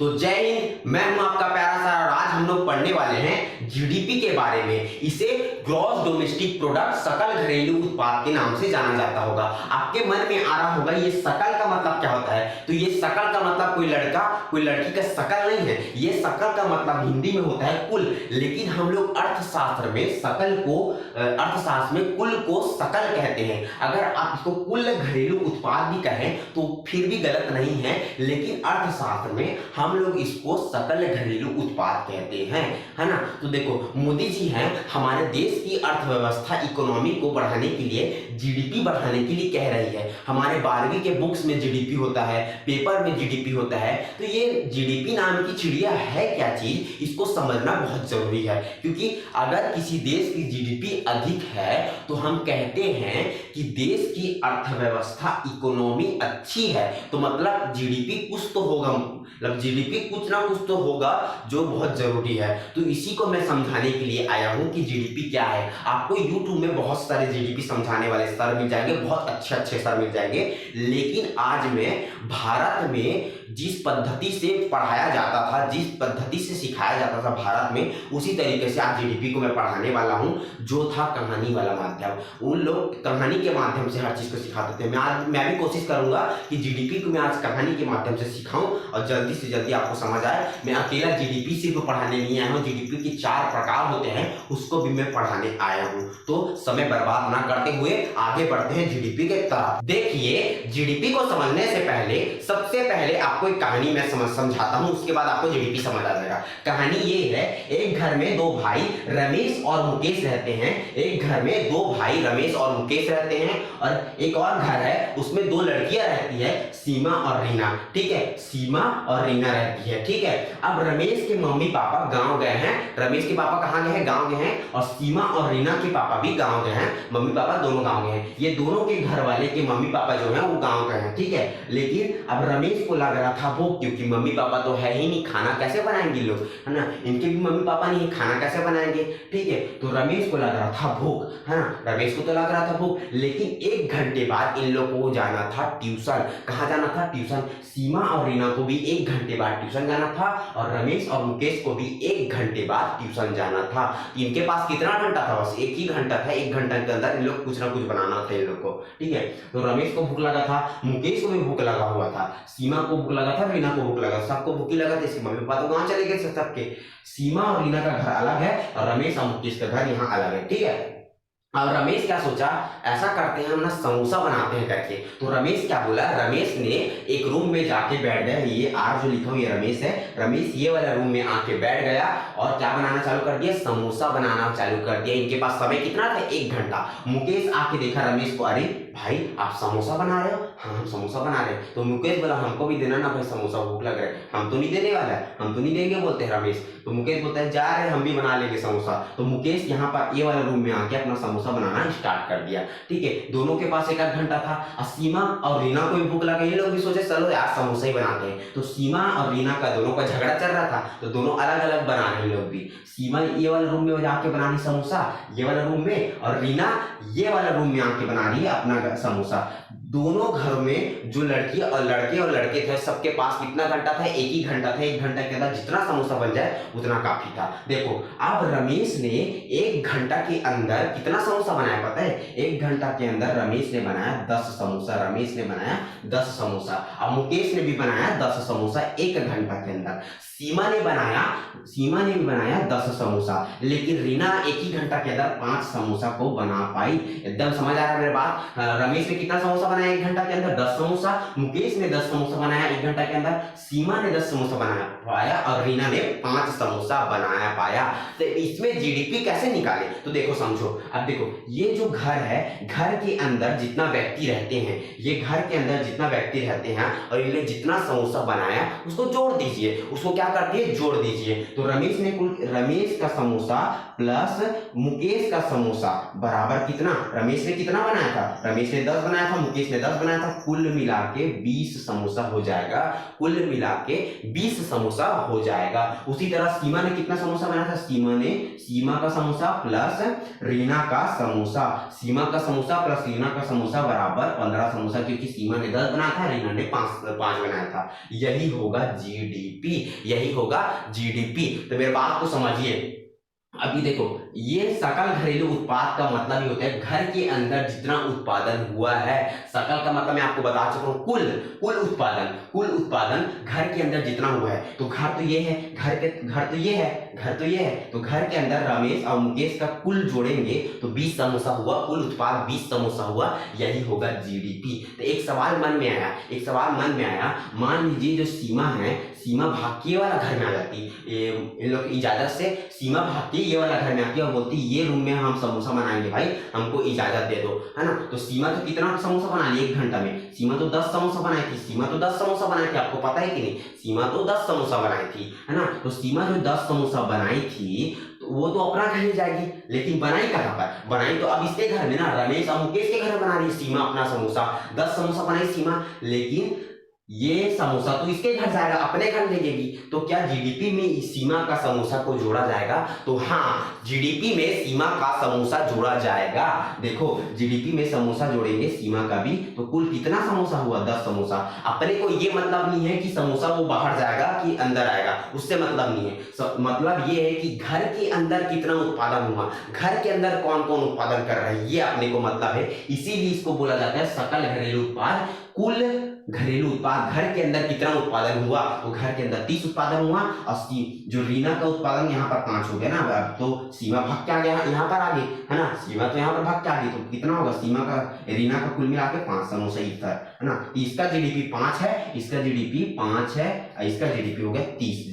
तो जय हिंद, मैं हूं आपका प्यारा सा और आज हम लोग पढ़ने वाले हैं जीडीपी के बारे में। इसे ग्रॉस डोमेस्टिक प्रोडक्ट, सकल घरेलू उत्पाद के नाम से जाना जाता होगा। आपके मन में आ रहा होगा ये सकल का मतलब क्या होता है। तो ये सकल का मतलब कोई लड़का कोई लड़की का सकल नहीं है। ये सकल का मतलब हिंदी में होता है कुल, लेकिन हम लोग अर्थशास्त्र में सकल को अर्थशास्त्र में कुल को सकल कहते हैं। अगर आप इसको कुल घरेलू उत्पाद भी कहें तो फिर भी गलत नहीं है, लेकिन अर्थशास्त्र में हम लोग इसको सकल घरेलू उत्पाद कहते हैं, है ना। तो देखो, मोदी जी हैं हमारे देश की अर्थव्यवस्था इकोनॉमी को बढ़ाने के लिए, जीडीपी बढ़ाने के लिए कह रही है। हमारे 12वीं के बुक्स में जीडीपी होता है, पेपर में जीडीपी होता है। तो ये जीडीपी नाम की चिड़िया है क्या चीज, इसको समझना बहुत जरूरी है। क्योंकि अगर किसी देश की जीडीपी अधिक है तो हम कहते हैं कि देश की अर्थव्यवस्था इकोनॉमी अच्छी है, तो मतलब जीडीपी कुछ तो होगा, मतलब जीडीपी कुछ ना कुछ तो होगा जो बहुत जरूरी है। तो इसी को मैं समझाने के लिए आया हूं कि जीडीपी क्या है। आपको YouTube में बहुत सारे जीडीपी समझाने वाले सर मिल जाएंगे, बहुत अच्छे अच्छे सर मिल जाएंगे, लेकिन आज मैं भारत में जिस पद्धति से पढ़ाया जाता था, जिस पद्धति से सिखाया जाता था भारत में, उसी तरीके से आज जीडीपी को मैं पढ़ाने वाला हूं, जो था कहानी वाला माध्यम। उन लोग कहानी के माध्यम से हर चीज को सिखाते थे। मैं भी कोशिश करूंगा कि जीडीपी को मैं आज कहानी के माध्यम से सिखाऊं और जल्दी से जल्दी आपको समझ आए। मैं अकेला जीडीपी सिर्फ पढ़ाने नहीं आया हूं, जीडीपी के 4 प्रकार होते हैं उसको भी मैं पढ़ाने आया हूं। तो समय बर्बाद ना करते हुए आगे बढ़ते हैं जीडीपी के तरफ। देखिए, जीडीपी को समझने से पहले सबसे पहले आपको एक कहानी मैं समझाता हूं, उसके बाद आपको जीडीपी समझ आ जाएगा। कहानी ये है, एक घर में 2 भाई रमेश और मुकेश रहते हैं। एक घर में 2 भाई रमेश और मुकेश रहते हैं, और एक और घर है उसमें 2 लड़कियां रहती है, सीमा और रीना। ठीक है, सीमा और रीना रहती है। ठीक है, अब रमेश के मम्मी पापा गांव गए हैं। रमेश के पापा कहां गए हैं? गांव गए हैं। और सीमा और रीना के पापा भी गांव गए हैं। मम्मी पापा दोनों गांव गए हैं। ये दोनों के घर वाले के मम्मी पापा जो हैं वो गांव गए हैं। ठीक है, लेकिन अब रमेश को लग रहा था भूख, क्योंकि मम्मी पापा तो है ही नहीं, खाना कैसे बनाएंगे लोग, है ना। इनके भी मम्मी पापा नहीं है, खाना कैसे बनाएंगे। ठीक है, तो रमेश को लग रहा था भूख, है ना। रमेश को तो लग रहा था भूख, लेकिन 1 घंटे बाद इन लोगों को जाना था ट्यूशन। कहाँ जाना था? ट्यूशन। सीमा और रीना को भी 1 घंटे बाद ट्यूशन जाना था, और रमेश और मुकेश को भी 1 घंटे बाद ट्यूशन जाना था। इनके पास कितना घंटा था? बस 1 ही घंटा था। 1 घंटे के अंदर इन लोग कुछ ना कुछ बनाना था इन लोग को। ठीक है, तो रमेश को भूख लगा था, मुकेश को भी भूख लगा हुआ था, सीमा को भूख लगा था, रीना को भूख लगा, सबको भूख लगा था। इसके मम्मी पापा तो वहां चले गए सबके। सीमा और रीना का घर अलग है और रमेश और मुकेश का घर यहाँ अलग है। ठीक है, अब रमेश क्या सोचा, ऐसा करते हैं हम ना समोसा बनाते हैं करके। तो रमेश क्या बोला, रमेश ने एक रूम में जाके बैठ गया। ये आर जो लिखा हुआ ये रमेश है। रमेश ये वाला रूम में आके बैठ गया और क्या बनाना चालू कर दिया? समोसा बनाना चालू कर दिया। इनके पास समय कितना था? 1 घंटा। मुकेश आके देखा रमेश को, अरे भाई आप समोसा बना रहे हो? हाँ हम समोसा बना रहे हैं। तो मुकेश बोला हमको भी देना ना भाई समोसा, भूख लग रहा है। हम तो नहीं देने वाला है, हम तो नहीं देंगे बोलते हैं रमेश। तो मुकेश बोलता है जा रहे हम भी बना लेंगे समोसा। तो मुकेश यहाँ पर ये वाला रूम में आके अपना समोसा बनाना स्टार्ट कर दिया। ठीक है, दोनों के पास 1 घंटा था। और सीमा और रीना को भी भूख लगा, ये लोग भी सोचे चलो यार समोसा ही बनाते हैं। तो सीमा और रीना का दोनों का झगड़ा चल रहा था, तो दोनों अलग अलग बना रहे लोग भी। सीमा ये वाला रूम में जाके बना रही समोसा ये वाला रूम में, और रीना ये वाला रूम में आके बना रही है अपना समोसा। दोनों घरों में जो लड़की और लड़के थे सबके पास कितना घंटा था? 1 ही घंटा था। 1 घंटा के अंदर जितना समोसा बन जाए उतना काफी था। देखो, अब रमेश ने 1 घंटा के अंदर कितना समोसा बनाया पता है? 1 घंटा के अंदर रमेश ने बनाया 10 समोसा। रमेश ने बनाया 10 समोसा। अब मुकेश ने भी बनाया 10 समोसा 1 घंटा के अंदर। सीमा ने भी बनाया 10 समोसा, लेकिन रीना 1 ही घंटा के अंदर 5 समोसा को बना पाई। एकदम समझ आ रहा है मेरे बात? रमेश ने कितना समोसा बनाया 1 घंटा के अंदर? 10 समोसा। मुकेश ने 10 समोसा बनाया 1 घंटा के अंदर। सीमा ने 10 समोसा बनाया पाया, और रीना ने 5 समोसा बनाया पाया। तो इसमें जीडीपी कैसे निकाले? तो देखो समझो। अब देखो, ये जो घर है, घर के अंदर जितना व्यक्ति रहते हैं, ये घर के अंदर जितना व्यक्ति रहते हैं और इन्होंने जितना समोसा बनाया उसको जोड़ दीजिए। उसको क्या कर दिए? जोड़ दीजिए। तो रमेश का समोसा प्लस मुकेश का समोसा बराबर कितना? रमेश ने कितना बनाया था? रमेश ने 10 बनाया था, मुकेश इसने 10 बनाया था, कुल मिला के 20 समोसा हो जाएगा, कुल मिला के 20 समोसा हो जाएगा। उसी तरह सीमा ने कितना समोसा बनाया था, सीमा का समोसा प्लस रीना का समोसा, सीमा का समोसा प्लस रीना का समोसा बराबर 15 समोसा, क्योंकि सीमा ने 10 बनाया था, रीना ने 5 बनाया था। यही होगा जीडीपी, यही होगा जीडीपी। तो मेरे बात को समझिए। अभी देखो, ये सकल घरेलू उत्पाद का मतलब ये होता है घर के अंदर जितना उत्पादन हुआ है। सकल का मतलब मैं आपको बता चुका हूं, कुल उत्पादन घर के अंदर जितना हुआ है। तो घर तो ये है, घर तो ये है, तो घर के अंदर रमेश और मुकेश का कुल जोड़ेंगे तो 20 समोसा हुआ, कुल उत्पाद 20 समोसा हुआ, यही होगा जीडीपी। तो एक सवाल मन में आया, मान लीजिए जो सीमा है, सीमा भाग के वाला घर में आ जाती, इन लोग की इजाजत से सीमा भाग के ये वाला घर में आती है और बोलती ये रूम में हम समोसा बनाएंगे भाई, हमको इजाजत दे दो, है ना। तो सीमा तो कितना समोसा बना ली 1 घंटा में, सीमा तो 10 समोसा बनाई थी, आपको पता है कि नहीं, सीमा तो 10 समोसा बनाई थी, है ना। तो सीमा जो 10 समोसा बनाई थी तो वो तो अपना घर ले जाएगी, लेकिन बनाई कहाँ पर, बनाई तो अब इसके घर में ना, रमेश और मुकेश के घर में बना रही सीमा अपना समोसा। 10 समोसा बनाई सीमा, लेकिन ये समोसा तो इसके घर जाएगा, अपने घर ले जाएगी। तो क्या जीडीपी में इस सीमा का समोसा को जोड़ा जाएगा? तो हाँ, जीडीपी में सीमा का समोसा जोड़ा जाएगा। देखो, जीडीपी में समोसा जोड़ेंगे सीमा का भी, तो कुल कितना समोसा हुआ, 10 समोसा। अपने को ये मतलब नहीं है कि समोसा वो बाहर जाएगा कि अंदर आएगा, उससे मतलब नहीं है। मतलब ये है कि घर के अंदर कितना उत्पादन हुआ, घर के अंदर कौन कौन उत्पादन कर रहा है, ये अपने को मतलब है। इसीलिए इसको बोला जाता है सकल घरेलू उत्पाद। कुल घरेलू उत्पाद, घर के अंदर कितना उत्पादन हुआ, तो घर के अंदर 30 उत्पादन हुआ। और जो रीना का उत्पादन यहाँ पर 5 हो गया ना, अब तो सीमा भाग के आ गया यहाँ पर आगे, है ना, सीमा तो यहाँ पर भाग के आ गई, तो कितना होगा सीमा का रीना का कुल मिला के 5 समोसा इधर, है ना। इसका जीडीपी 5 है, इसका जीडीपी 5 है, इसका जीडीपी हो गया 30।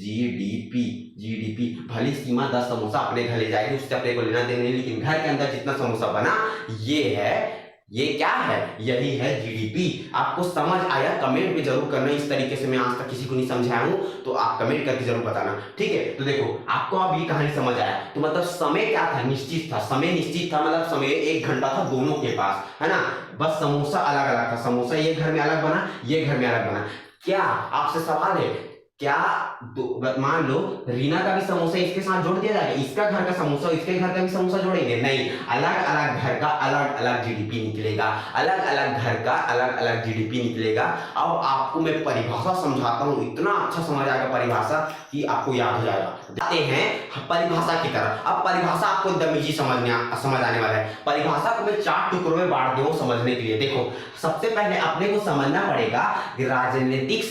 जीडीपी भले सीमा 10 समोसा अपने घर ले जाएगी, उससे अपने को लेना देना नहीं, लेकिन घर के अंदर जितना समोसा बना ये क्या है, यही है जीडीपी। आपको समझ आया? कमेंट में जरूर करना। इस तरीके से मैं आज तक किसी को नहीं समझाया हूं, तो आप कमेंट करके जरूर बताना, ठीक है। तो देखो, आपको अब ये कहानी समझ आया, तो मतलब समय क्या था, निश्चित था, समय निश्चित था, मतलब समय 1 घंटा था दोनों के पास, है ना। बस समोसा अलग अलग था, समोसा ये घर में अलग बना, ये घर में अलग बना। क्या आपसे सवाल है, क्या मान लो रीना का भी समोसा इसके साथ जोड़ दिया जाएगा, इसका घर का समोसा इसके घर का भी समोसा जोड़ेंगे? नहीं, अलग अलग घर का अलग अलग जीडीपी निकलेगा, अलग अलग घर का अलग अलग जीडीपी निकलेगा। अब आपको मैं परिभाषा समझाता हूँ, इतना अच्छा समझ आएगा परिभाषा कि आपको याद हो जाएगा। जाते हैं परिभाषा की तरफ। अब परिभाषा आपको एकदम इजी समझ आने वाला है। परिभाषा को मैं 4 टुकड़ों में बांट दूं समझने के लिए। देखो, सबसे पहले अपने को समझना पड़ेगा कि राजनीतिक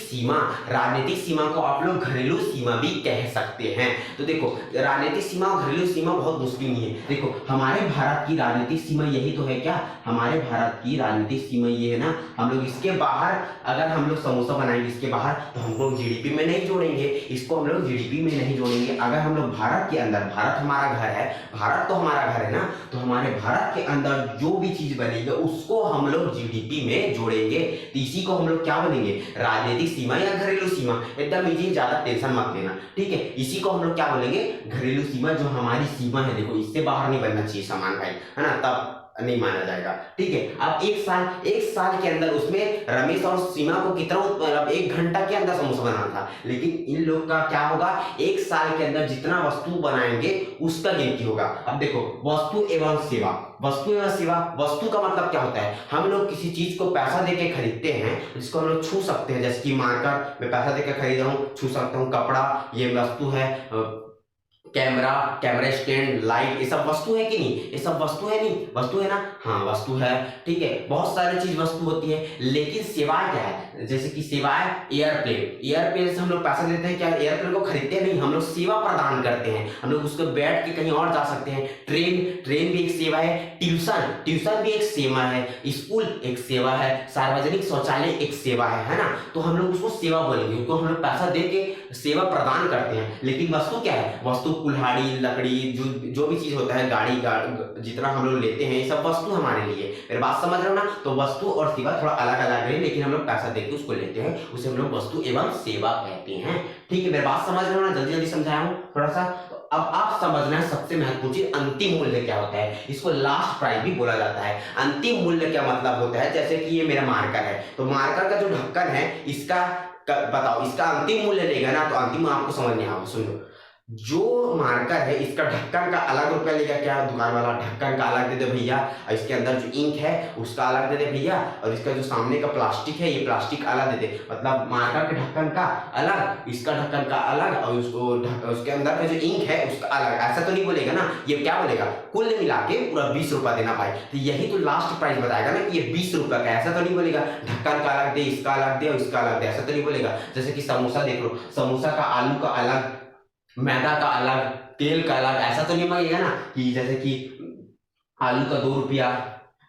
सीमा को आप लोग घरेलू सीमा भी कह सकते हैं। तो देखो, राजनीतिक सीमा और घरेलू सीमा बहुत मुश्किल नहीं है। देखो, हमारे भारत की राजनीतिक सीमा यही तो है क्या, हमारे भारत की राजनीतिक सीमा ये है ना। हम लोग इसके बाहर अगर हम लोग समोसा बनाएंगे इसके बाहर, तो हम लोग जीडीपी में नहीं जोड़ेंगे, इसको हम लोग जीडीपी में नहीं जोड़ेंगे। अगर हम लोग भारत के अंदर, भारत हमारा घर है, भारत तो हमारा घर है ना, तो हमारे भारत के अंदर जो भी चीज बनेगी उसको हम लोग जीडीपी में जोड़ेंगे। तो इसी को हम लोग क्या बोलेंगे, राजनीतिक सीमा या घरेलू सीमा। एकदम इजी, ज्यादा टेंशन मत लेना, ठीक है। इसी को हम लोग क्या बोलेंगे, घरेलू सीमा। जो हमारी सीमा है, देखो, इससे बाहर नहीं बनना चाहिए सामान भाई, है ना, तब नहीं माना जाएगा, ठीक है। अब एक साल के अंदर उसमें रमेश और सीमा को कितना, मतलब 1 घंटा के अंदर समोसा बनाना था, लेकिन इन लोग का क्या होगा, 1 साल के अंदर जितना वस्तु बनाएंगे उसका गिनती होगा। अब देखो, वस्तु एवं सेवा, वस्तु का मतलब क्या होता है, हम लोग किसी चीज को पैसा देके खरीदते हैं, जिसको हम लोग छू सकते हैं, जैसे कि मार्कर मैं पैसा देकर खरीद रहा हूँ, छू सकता हूँ। कपड़ा ये वस्तु है, कैमरा स्टैंड, लाइट, ये सब वस्तु है कि नहीं, ये सब वस्तु है, नहीं वस्तु है ना, हाँ वस्तु है, ठीक है। बहुत सारी चीज वस्तु होती है, लेकिन सेवाएं क्या है, जैसे कि सेवाएं, एयरप्लेन से हम लोग पैसा देते हैं क्या, एयरप्लेन को खरीदते नहीं, हम लोग सेवा प्रदान करते हैं, हम लोग उसको बैठ के कहीं और जा सकते हैं। ट्रेन भी एक सेवा है, ट्यूशन भी एक सेवा है, स्कूल एक सेवा है, सार्वजनिक शौचालय एक सेवा है ना। तो हम लोग उसको सेवा बोलेंगे, उनको हम लोग पैसा दे के सेवा प्रदान करते हैं। लेकिन वस्तु क्या है, वस्तु कुल्हाड़ी, लकड़ी, जो भी चीज होता है, गाड़ी जितना हम लोग लेते हैं, ये सब वस्तु हमारे लिए। मेरी बात समझ रहे हो ना। तो वस्तु और सेवा थोड़ा अलग अलग है, लेकिन हम लोग पैसा देके उसको लेते हैं, उसे हम लोग वस्तु एवं सेवा कहते हैं, ठीक है। मेरी बात समझ रहे हो ना, जल्दी समझाया हूं थोड़ा सा। अब आप समझना है सबसे महत्वपूर्ण चीज, अंतिम मूल्य क्या होता है। इसको लास्ट प्राइस भी बोला जाता है। अंतिम मूल्य क्या मतलब होता है, जैसे कि ये मेरा मार्कर है, तो मार्कर का जो ढक्कन है इसका बताओ, इसका अंतिम मूल्य लेगा ना, तो अंतिम आपको समझ नहीं आएगा। सुनो, जो मार्कर है इसका ढक्कन का अलग रुपया लेगा, क्या दुकान वाला ढक्कन का अलग दे दे भैया, और इसके अंदर जो इंक है उसका अलग दे दे भैया, और इसका जो सामने का प्लास्टिक है ये प्लास्टिक अलग दे दे, मतलब मार्कर के ढक्कन का अलग, इसका ढक्कन का अलग, और उसके अंदर का जो इंक है उसका अलग। ऐसा तो नहीं बोलेगा ना, ये क्या बोलेगा, कुल मिला के पूरा 20 रुपया देना भाई। तो यही तो लास्ट प्राइस बताएगा ना कि ये 20 रुपया का। ऐसा तो नहीं बोलेगा ढक्कन का अलग दे, इसका अलग दे और इसका अलग दे, ऐसा तो नहीं बोलेगा। जैसे कि समोसा देख लो, समोसा का आलू का अलग, मैदा का अलग, तेल का अलग, ऐसा तो नहीं मांगेगा ना कि जैसे कि आलू का 2 रुपया,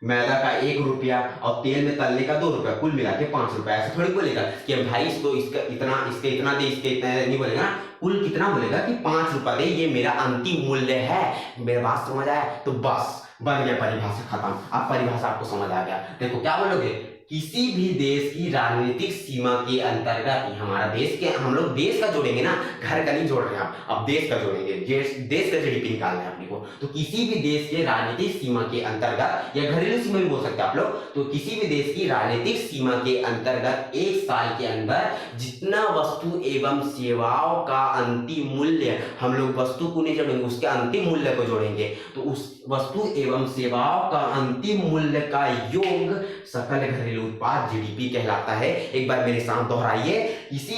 मैदा का 1 रुपया और तेल में तलने का 2 रुपया, कुल मिला के 5 रुपया। ऐसा थोड़ी बोलेगा कि भाई इसको इसका इतना, इसके इतना दे, इसके इतना दे, नहीं बोलेगा ना। कुल कितना बोलेगा कि 5 रुपया दे, ये मेरा अंतिम मूल्य है। मेरा बात समझ आया? तो बस बन गया, परिभाषा खत्म। अब परिभाषा आपको समझ आ गया। देखो क्या बोलोगे, किसी भी देश की राजनीतिक सीमा के अंतर्गत, हमारा देश के, हम लोग देश का जोड़ेंगे ना, घर का नहीं जोड़ रहे हैं आप, अब देश का जोड़ेंगे, देश का जीडीपी निकालना है अपने को। तो किसी भी देश के राजनीतिक सीमा के अंतर्गत, या घरेलू सीमा भी बोल सकते हैं आप लोग, तो किसी भी देश की राजनीतिक सीमा के अंतर्गत 1 साल के अंदर जितना वस्तु एवं सेवाओं का अंतिम मूल्य, हम लोग वस्तु को नहीं जोड़ेंगे, उसके अंतिम मूल्य को जोड़ेंगे, तो उस वस्तु एवं सेवाओं का अंतिम मूल्य का योग सकल घरेलू उत्पाद जीडीपी कहलाता है। एक बार मेरे साथ दोहराइए, किसी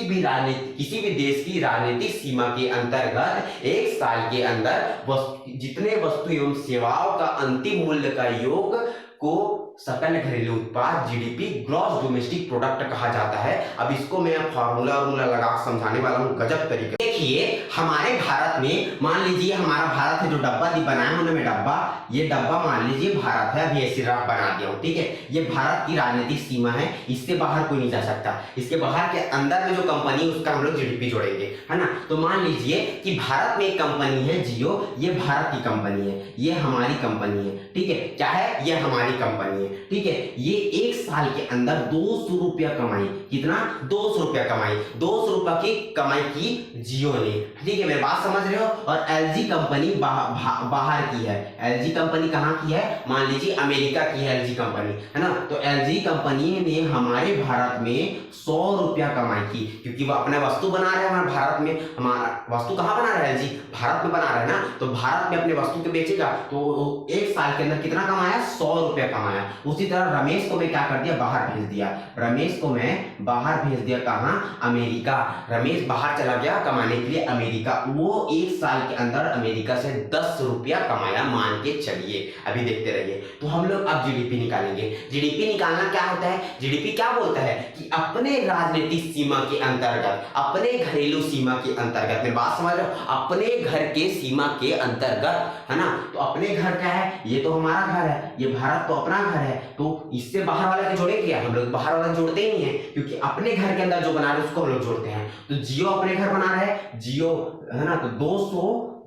भी देश की राजनीतिक सीमा के अंतर्गत 1 साल के अंदर जितने वस्तु एवं सेवाओं का अंतिम मूल्य का योग को सकल घरेलू उत्पाद जीडीपी, ग्रॉस डोमेस्टिक प्रोडक्ट कहा जाता है। अब इसको मैं फार्मूला लगा समझाने वाला हूँ गजब तरीके। देखिए हमारे भारत में, मान लीजिए हमारा भारत है, जो डब्बा बनाया हूं ना मैं डब्बा, ये डब्बा मान लीजिए भारत है, अभी ऐसे रफ बना दिया हूं, ठीक है। ये भारत की राजनीतिक सीमा है, इससे बाहर कोई नहीं जा सकता। इसके बाहर के अंदर में जो कंपनी, उसका हम लोग जीडीपी जोड़ेंगे, है ना। तो मान लीजिए कि भारत में एक कंपनी है जियो, ये भारत की कंपनी है, ये हमारी कंपनी है, ठीक है। क्या है, ये हमारी कंपनी है, ठीक है। ये 1 साल के अंदर 200 रुपया कमाई, कितना, 200 रुपया कमाई, 200 रुपया की कमाई की जियो ने, ठीक है। मेरी बात समझ रहे हो। और एलजी कंपनी बाहर की है, एलजी कंपनी कहाँ की है, मान लीजिए अमेरिका की है एलजी कंपनी, है ना। तो एलजी कंपनी ने हमारे भारत में 100 रुपया कमाई की, क्योंकि वो अपना वस्तु बना रहे हैं हमारे भारत में। हमारा वस्तु कहाँ बना रहा है, एलजी भारत में बना रहा है ना, तो भारत में अपने वस्तु को बेचेगा, तो 1 साल के अंदर कितना कमाया, 100 रुपया कमाया। उसी तरह रमेश को मैं क्या कर दिया, बाहर भेज दिया, रमेश को मैं बाहर भेज दिया, कहाँ, अमेरिका। रमेश बाहर चला गया कमाने के लिए अमेरिका, वो 1 साल के अंदर अमेरिका से 10 रुपया कमाया, मान के चलिए। अभी देखते रहिए। तो हम लोग अब जीडीपी निकालेंगे। जीडीपी निकालना क्या होता है, जीडीपी क्या बोलता है कि अपने राजनीतिक सीमा के अंतर्गत, अपने घरेलू सीमा के अंतर्गत, मेरी बात समझ रहे हो, अपने घर के सीमा के अंतर्गत, है ना। तो अपने घर क्या है, ये तो हमारा घर है, ये भारत तो अपना घर है, तो इससे बाहर वाले के जोड़े क्या, हम लोग बाहर वाला जोड़ते ही नहीं है, क्योंकि अपने घर के अंदर जो बना रहे हैं उसको हम लोग जोड़ते हैं। तो जियो अपने घर बना रहे हैं, जियो, है ना। तो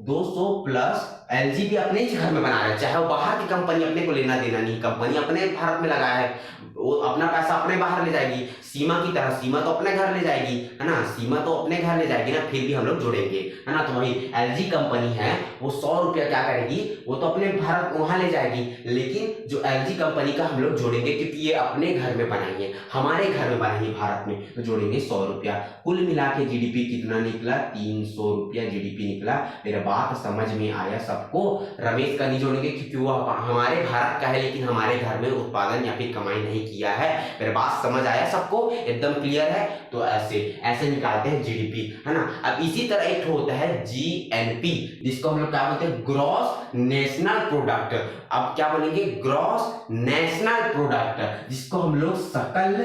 200 प्लस एलजी भी अपने ही घर में बना रहे हैं, चाहे वो बाहर की कंपनी, अपने को लेना देना नहीं, कंपनी अपने भारत में लगाया है, वो अपना पैसा अपने बाहर ले जाएगी, सीमा की तरह, सीमा तो अपने घर ले जाएगी, है ना, सीमा तो अपने घर ले जाएगी ना, फिर भी हम लोग जोड़ेंगे, है ना। तो वही एलजी कंपनी है, वो 100 रुपया क्या करेगी, वो तो अपने भारत वहां ले जाएगी, लेकिन जो एलजी कंपनी का हम लोग जोड़ेंगे, क्योंकि ये अपने घर में बनाई है, हमारे घर में बनाई है भारत में, तो जोड़ेंगे 100 रुपया। कुल मिला के जीडीपी कितना निकला, 300 रुपया जीडीपी निकला। मेरा बात समझ में आया सबको। रमेश का नहीं जोड़ेंगे क्योंकि वो हमारे भारत का है, लेकिन हमारे घर में उत्पादन या फिर कमाई नहीं किया है। मेरे बात समझ आया सबको, एकदम क्लियर है। तो ऐसे निकालते हैं जीडीपी, है ना। अब इसी तरह एक होता है जीएनपी, जिसको हम लोग क्या बोलते हैं, ग्रॉस नेशनल प्रोडक्ट। अब क्या बोलेंगे, ग्रॉस नेशनल प्रोडक्ट, जिसको हम लोग सकल,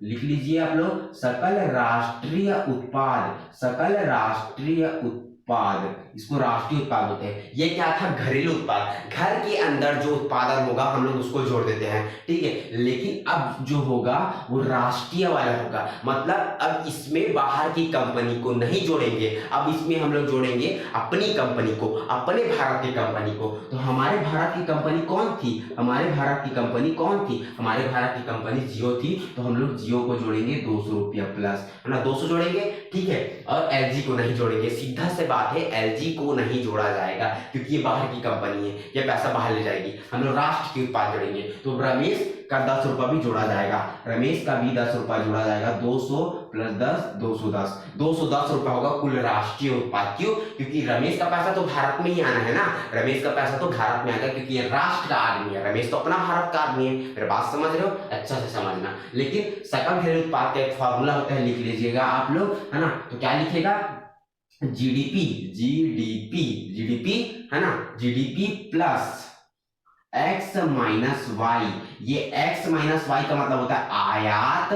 लिख लीजिए आप लोग, सकल राष्ट्रीय उत्पाद, सकल राष्ट्रीय उत्पाद, इसको राष्ट्रीय उत्पाद होते हैं। ये क्या था, घरेलू उत्पाद, घर के अंदर जो उत्पादन होगा हम लोग उसको जोड़ देते हैं, ठीक है। लेकिन अब जो होगा वो राष्ट्रीय वाला होगा, मतलब अब इसमें बाहर की कंपनी को नहीं जोड़ेंगे, अब इसमें हम लोग जोड़ेंगे अपनी कंपनी को, अपने भारत की कंपनी को। तो हमारे भारत की कंपनी कौन थी, हमारे भारत की कंपनी कौन थी, हमारे भारत की कंपनी जियो थी, तो हम लोग जियो को जोड़ेंगे 200 रुपया प्लस, है ना, 200 जोड़ेंगे, ठीक है। और एलजी को नहीं जोड़ेंगे, सीधा से बात है, एलजी को नहीं जोड़ा जाएगा क्योंकि ये बाहर की कंपनी है, ये पैसा बाहर ले जाएगी। हम लोग राष्ट्र के उत्पाद जोड़ेंगे, तो रमेश का 10 रुपया भी जोड़ा जाएगा, रमेश का भी 10 रुपया जोड़ा जाएगा। 200 प्लस 10 210, 210 रुपया होगा कुल राष्ट्रीय उत्पाद। क्यों? क्योंकि रमेश का पैसा तो भारत में ही आना है ना, रमेश का पैसा तो भारत में आएगा क्योंकि ये राष्ट्र का आदमी है, रमेश तो अपना भारत का आदमी है। मेरी बात समझ रहे हो? अच्छा से समझना। लेकिन सकल घरेलू उत्पाद का एक फॉर्मूला होता है, लिख लीजिएगा आप लोग, है ना। तो क्या लिखेगा? जीडीपी, जीडीपी, जीडीपी है ना, GDP plus x minus y. ये x माइनस वाई का मतलब होता है आयात,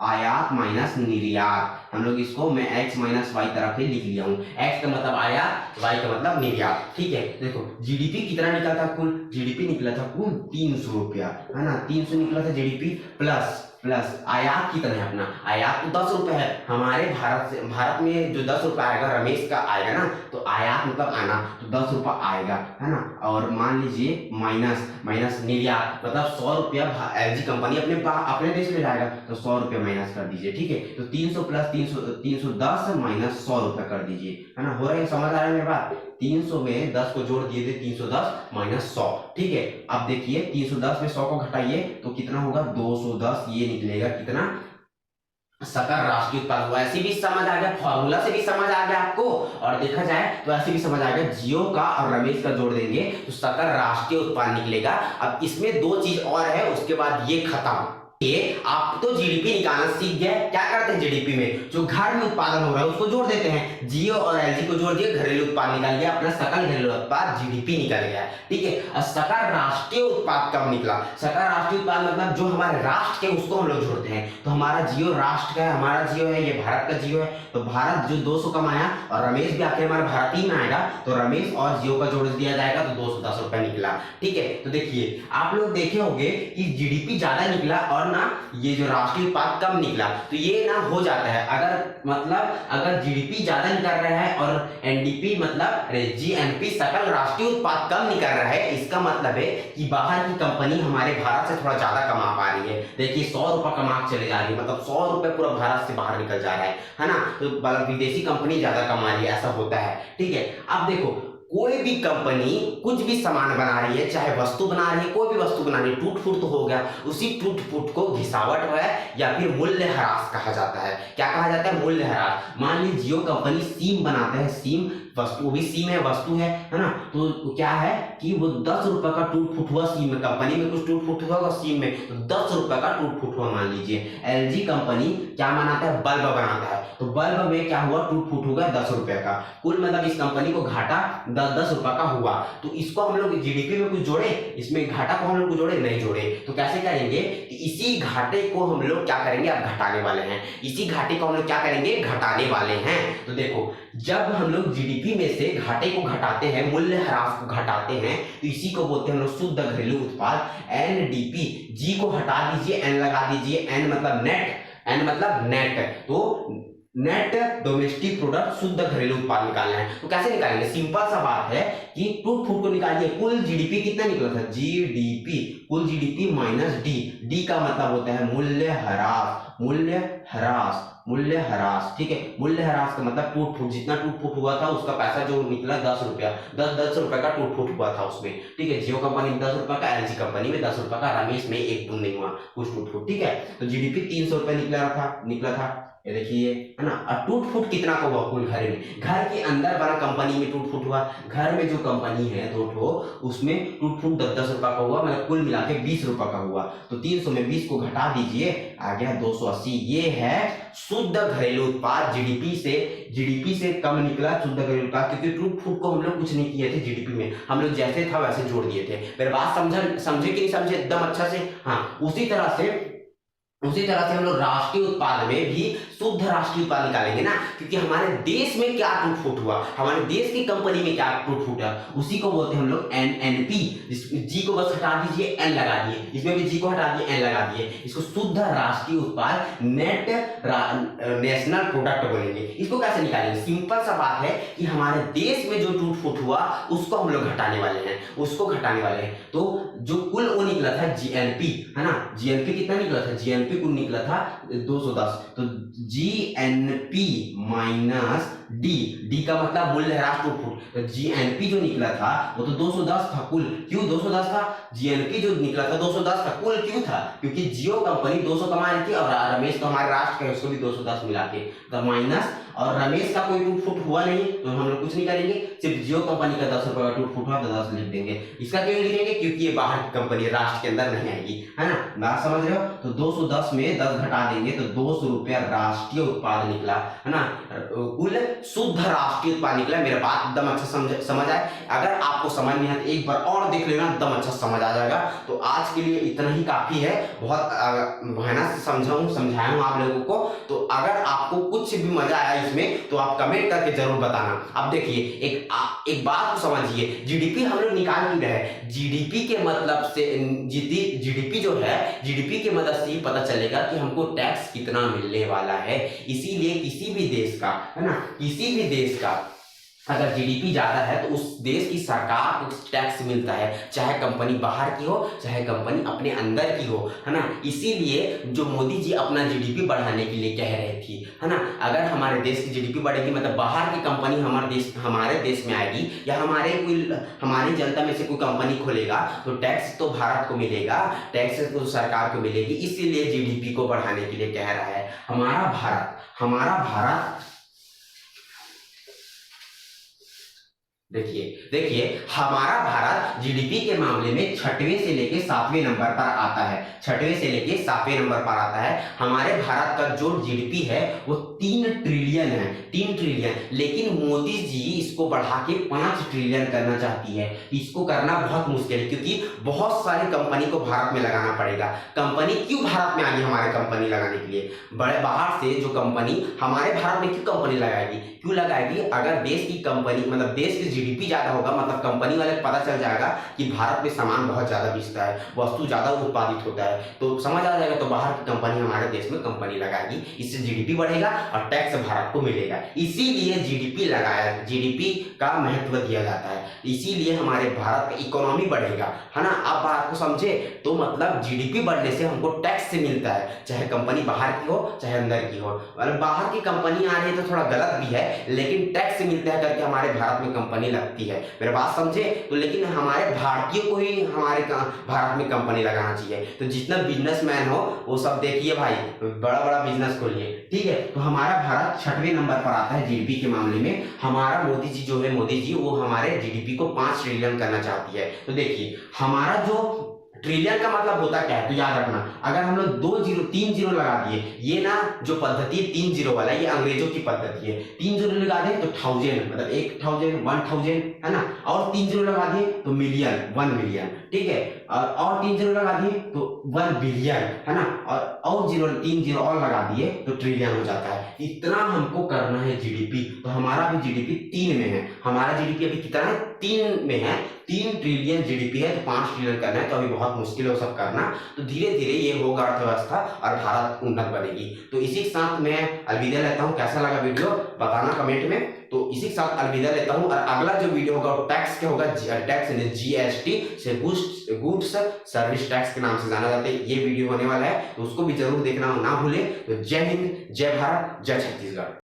आयात माइनस निर्यात। हम लोग इसको मैं x माइनस वाई तरफ ही लिख लिया हूं। x का मतलब आयात, y का मतलब निर्यात, ठीक है। देखो जीडीपी कितना निकला था कुल? जीडीपी निकला था कुल 300 रुपया, है ना, 300 निकला था जीडीपी। प्लस आयात कितना है अपना? आयात तो 10 रुपए है हमारे भारत से, भारत में जो 10 रुपए आएगा रमेश का आएगा ना, तो आयात मतलब आना, तो 10 रुपया आएगा, है ना। और मान लीजिए माइनस निर्यात, मतलब 100 रुपया एलजी कंपनी अपने देश में जाएगा, तो 100 रुपया माइनस कर दीजिए, ठीक है। तो 300 प्लस 310 माइनस 100 रुपया कर दीजिए, है ना। हो रहा है, समझ आ रहा है मेरी बात? 300 में 10 को जोड़ दिए थे, 310 माइनस 100, ठीक है। अब देखिए 310 में 100 को घटाइए तो कितना होगा? 210। ये निकलेगा कितना? सकल राष्ट्रीय उत्पाद हुआ। ऐसे भी समझ आ गया, फॉर्मूला से भी समझ आ गया आपको, और देखा जाए तो ऐसे भी समझ आ गया। जियो का और रमेश का जोड़ देंगे तो सकल राष्ट्रीय उत्पाद निकलेगा। अब इसमें दो चीज और है, उसके बाद ये खत्म। ये आप तो जीडीपी निकालना सीख गए। क्या करते हैं जीडीपी में? जो घर में उत्पादन हो रहा है उसको जोड़ देते हैं। जियो और एलजी को जोड़ दिए, घरेलू उत्पाद निकल गया, अपना सकल घरेलू उत्पाद जीडीपी निकल गया, ठीक है। और सकल राष्ट्रीय उत्पाद कब निकला? सकल राष्ट्रीय उत्पाद मतलब जो हमारे राष्ट्र के उसको हम लोग जोड़ते हैं। तो हमारा जियो राष्ट्र का है, हमारा जियो है, ये भारत का जियो है, तो भारत जो 200 कमाया और रमेश भी आखिर हमारे भारत ही में आएगा, तो रमेश और जियो का जोड़ दिया जाएगा, तो 210 रुपए निकला, ठीक है। तो देखिए आप लोग देखे होंगे कि जीडीपी ज्यादा निकला और ना ये जो राष्ट्रीय उत्पाद कम निकला, तो ये ना हो जाता है। अगर जीडीपी ज्यादा निकल रहा है और एनडीपी मतलब जीएनपी सकल राष्ट्रीय उत्पाद कम निकल रहा है, इसका मतलब है कि बाहर की कंपनी हमारे भारत से थोड़ा ज्यादा कमा पा रही है। देखिए 100 रुपए कमा चले जा रही है, मतलब 100 रुपए पूरा भारत से बाहर निकल जा रहा है ना। तो विदेशी कंपनी ज्यादा कमा रही है, ऐसा होता है, ठीक है। अब देखो कोई भी कंपनी कुछ भी सामान बना रही है, चाहे वस्तु बना रही है, कोई भी वस्तु बना रही है, टूट फूट तो हो गया, उसी टूट फूट को घिसावट है या फिर मूल्य ह्रास कहा जाता है। क्या कहा जाता है? मूल्य ह्रास। मान लीजिए जियो कंपनी सिम बनाते हैं, सिम वस्तु, वो भी सिम है, वस्तु है ना। तो क्या है कि वो 10 रुपए का टूट फूट हुआ, सिम में कंपनी में कुछ टूट फूट हुआ सिम में, तो 10 रुपए का टूट फूट हुआ। मान लीजिए एलजी कंपनी क्या बनाता है? बल्ब बनाता है, तो बल्ब में क्या हुआ? टूट फूट होगा 10 रुपए का। कुल मतलब इस कंपनी को घाटा 10 रुपए का हुआ। तो इसको हम लोग जीडीपी में कुछ जोड़े, इसमें घाटा को हम लोग जोड़े नहीं जोड़े, तो कैसे करेंगे? इसी घाटे को हम लोग क्या करेंगे? अब घटाने वाले हैं। इसी घाटे को हम लोग क्या करेंगे? घटाने वाले हैं। तो देखो जब हम लोग जीडीपी में से घाटे को घटाते हैं, मूल्य ह्रास को घटाते हैं, तो इसी को बोलते हैं हम लोग शुद्ध घरेलू उत्पाद, एनडीपी। जी को हटा दीजिए, एन लगा दीजिए, एन मतलब नेट, एन मतलब नेट, तो नेट डोमेस्टिक प्रोडक्ट शुद्ध घरेलू उत्पाद निकालना है। तो कैसे निकालेंगे? सिंपल सा बात है कि टूट फूट को निकालिए। कुल जीडीपी कितना निकला था? जीडीपी, कुल जीडीपी माइनस डी। डी का मतलब होता है मूल्य ह्रास, मूल्य ह्रास, मूल्य ह्रास, ठीक है। मूल्य ह्रास का मतलब टूट फूट, जितना टूट फूट हुआ था उसका पैसा जो निकला 10 रुपया, 10 रुपए का टूट फूट हुआ था उसमें, ठीक है। जियो कंपनी में 10 रुपए का, एलजी कंपनी में 10 रुपए का, रमेश में एक बूंद नहीं हुआ कुछ टूट फूट, ठीक है। तो जीडीपी 300 रुपए निकला था, ये देखिए, है ना। और टूट फूट कितना का हुआ? कुल घर में, घर के अंदर बना कंपनी में टूट फूट हुआ, घर में जो कंपनी है दो ठो, उसमें टूट फूट 10 रुपए का हुआ, मतलब कुल मिला के 20 रुपए का हुआ। तो 300 में 20 को घटा दीजिए, आ गया 280। ये है शुद्ध घरेलू उत्पाद। जीडीपी से कम निकला शुद्ध घरेलू उत्पाद, क्योंकि टूट फूट को हम लोग कुछ नहीं किए थे जीडीपी में, हम लोग जैसे था वैसे जोड़ दिए थे। मेरी बात समझे कि नहीं समझे? एकदम अच्छा से। हाँ, उसी तरह से हम लोग राष्ट्रीय उत्पाद में भी शुद्ध राष्ट्रीय उत्पाद निकालेंगे ना, क्योंकि हमारे देश में क्या टूट फूट हुआ, हमारे देश की कंपनी में क्या टूट फूट है, उसी को बोलते हैं हम लोग एनएनपी। जी को बस हटा दीजिए, एन लगा दिए, इसमें भी जी को हटा दिए, एन लगा दिए, इसको शुद्ध राष्ट्रीय उत्पाद, नेट नेशनल प्रोडक्ट बोलेंगे। इसको कैसे निकालेंगे? सिंपल सा बात है कि हमारे देश में जो टूट फूट हुआ उसको हम लोग घटाने वाले हैं, उसको घटाने वाले हैं। तो जो कुल वो निकला था जीएनपी, है ना। जीएनपी कितना निकला था? जीएनपी कुल निकला था 210, तो जीएनपी माइनस डी, डी का मतलब मूल्य ह्रास टू फुट, तो जीएनपी जो निकला था वो तो 210 था कुल, क्यों 210 था, जीएनपी जो निकला था 210 था कुल, क्यों था, क्योंकि जियो कंपनी 200 कमा रही थी और रमेश तो हमारे राष्ट्र के, उसको भी 210 मिला के, तो माइनस, और रमेश का कोई टूट फुट हुआ नहीं तो हम लोग कुछ नहीं करेंगे, सिर्फ जियो कंपनी का 10 रुपए का टूट फुट हुआ तो 10 लिख देंगे। इसका क्यों लिखेंगे, क्योंकि ये बाहर की कंपनी राष्ट्र के अंदर नहीं आएगी, है ना, बात समझ रहे हो, तो 210 में 10 घटा देंगे तो 200 रुपया राष्ट्रीय उत्पाद निकला, है ना, कुल शुद्ध राष्ट्रीय उत्पाद निकला। मेरा बात एकदम अच्छा समझ आए, अगर आपको समझ नहीं आया एक बार और देख लेना, एकदम अच्छा समझ आ जाएगा। तो आज के लिए इतना ही काफी है, बहुत मेहनत से समझाया हूँ आप लोगों को। तो अगर आपको कुछ भी मजा आया इसमें तो आप कमेंट करके जरूर बताना। अब देखिए एक बात को समझिए, जीडीपी हम लोग निकाल नहीं रहे हैं, जीडीपी के मतलब से जीडीपी जो है, जीडीपी की मदद से ही पता चलेगा कि हमको टैक्स कितना मिलने वाला है। इसीलिए किसी भी देश का, है ना, किसी भी देश का अगर जीडीपी ज्यादा है तो उस देश की सरकार को टैक्स मिलता है, चाहे कंपनी बाहर की हो चाहे कंपनी अपने अंदर की हो, है ना। इसीलिए जो मोदी जी अपना जीडीपी बढ़ाने के लिए कह रहे थी, है ना, अगर हमारे देश की जीडीपी बढ़ेगी मतलब बाहर की कंपनी हमारे देश में आएगी या हमारी जनता में से कोई कंपनी खोलेगा तो टैक्स तो भारत को मिलेगा, टैक्स तो सरकार को मिलेगी। इसीलिए जीडीपी को बढ़ाने के लिए कह रहा है। हमारा भारत देखिए हमारा भारत जीडीपी के मामले में 6वें से लेके 7वें नंबर पर आता है, 6वें से लेके 7वें नंबर पर आता है। हमारे भारत का जो जीडीपी है वो 3 ट्रिलियन है, 3 ट्रिलियन, लेकिन मोदी जी इसको बढ़ा के 5 ट्रिलियन करना चाहती है। इसको करना बहुत मुश्किल है क्योंकि बहुत सारी कंपनी को भारत में लगाना पड़ेगा। कंपनी क्यों भारत में आ गई हमारे कंपनी लगाने के लिए, बड़े बाहर से जो कंपनी हमारे भारत में क्यों कंपनी लगाएगी, अगर देश की कंपनी मतलब देश की जीडीपी ज्यादा होगा मतलब कंपनी वाले को पता चल जाएगा कि भारत में सामान बहुत ज्यादा बिकता है, वस्तु ज्यादा उत्पादित होता है, तो समझ आ जाएगा, तो बाहर की कंपनी हमारे देश में कंपनी लगाएगी, इससे जीडीपी बढ़ेगा और टैक्स भारत को मिलेगा। इसीलिए जीडीपी का महत्व दिया जाता है, इसीलिए हमारे भारत का इकोनॉमी बढ़ेगा, है ना। आप बात को समझे, तो मतलब जीडीपी बढ़ने से हमको टैक्स से मिलता है, चाहे कंपनी बाहर की हो चाहे अंदर की हो। मतलब बाहर की कंपनी आ रही है तो थोड़ा गलत भी है, लेकिन टैक्स से मिलता है करके हमारे भारत में कंपनी लगती है, मेरे बात समझे। तो लेकिन हमारे भारतीयों को ही हमारे भारत में कंपनी लगाना चाहिए। तो जितना बिजनेसमैन हो वो सब देखिए भाई, बड़ा बड़ा बिजनेस खोलिए, ठीक है। तो हमारा भारत 6वें नंबर पर आता है जीडीपी के मामले में। हमारा मोदी जी वो हमारे जीडीपी को 5 ट्रिलियन करना चाहती है। तो देखिए हमारा जो ट्रिलियन का मतलब होता क्या है, तो याद रखना, अगर हम लोग 3 जीरो लगा दिए, ये ना जो पद्धति 3 जीरो वाला, ये अंग्रेजों की पद्धति है, 3 जीरो लगा दे तो 1000 मतलब 1000 है ना, और 3 जीरो लगा दिए तो मिलियन 1 मिलियन, ठीक है, और 3 जीरो लगा दिए तो 1 बिलियन, है ना, और 3 जीरो और लगा दिए तो ट्रिलियन हो जाता है। इतना हमको करना है जीडीपी। तो हमारा भी जीडीपी 3 में है, हमारा जीडीपी अभी कितना है, 3 में है, 3 ट्रिलियन जीडीपी है, तो 5 ट्रिलियन करना है, तो अभी बहुत मुश्किल है वो सब करना। तो धीरे धीरे ये होगा अर्थव्यवस्था और भारत उन्नत बनेगी। तो इसी के साथ मैं अलविदा लेता हूँ। कैसा लगा वीडियो बताना कमेंट में। तो इसी के साथ अलविदा लेता हूँ, और अगला जो वीडियो होगा वो टैक्स के होगा, टैक्स जीएसटी से गुड्स सर्विस टैक्स के नाम से जाना जाता है, ये वीडियो होने वाला है, तो उसको भी जरूर देखना ना भूले। तो जय हिंद, जय भारत, जय छत्तीसगढ़।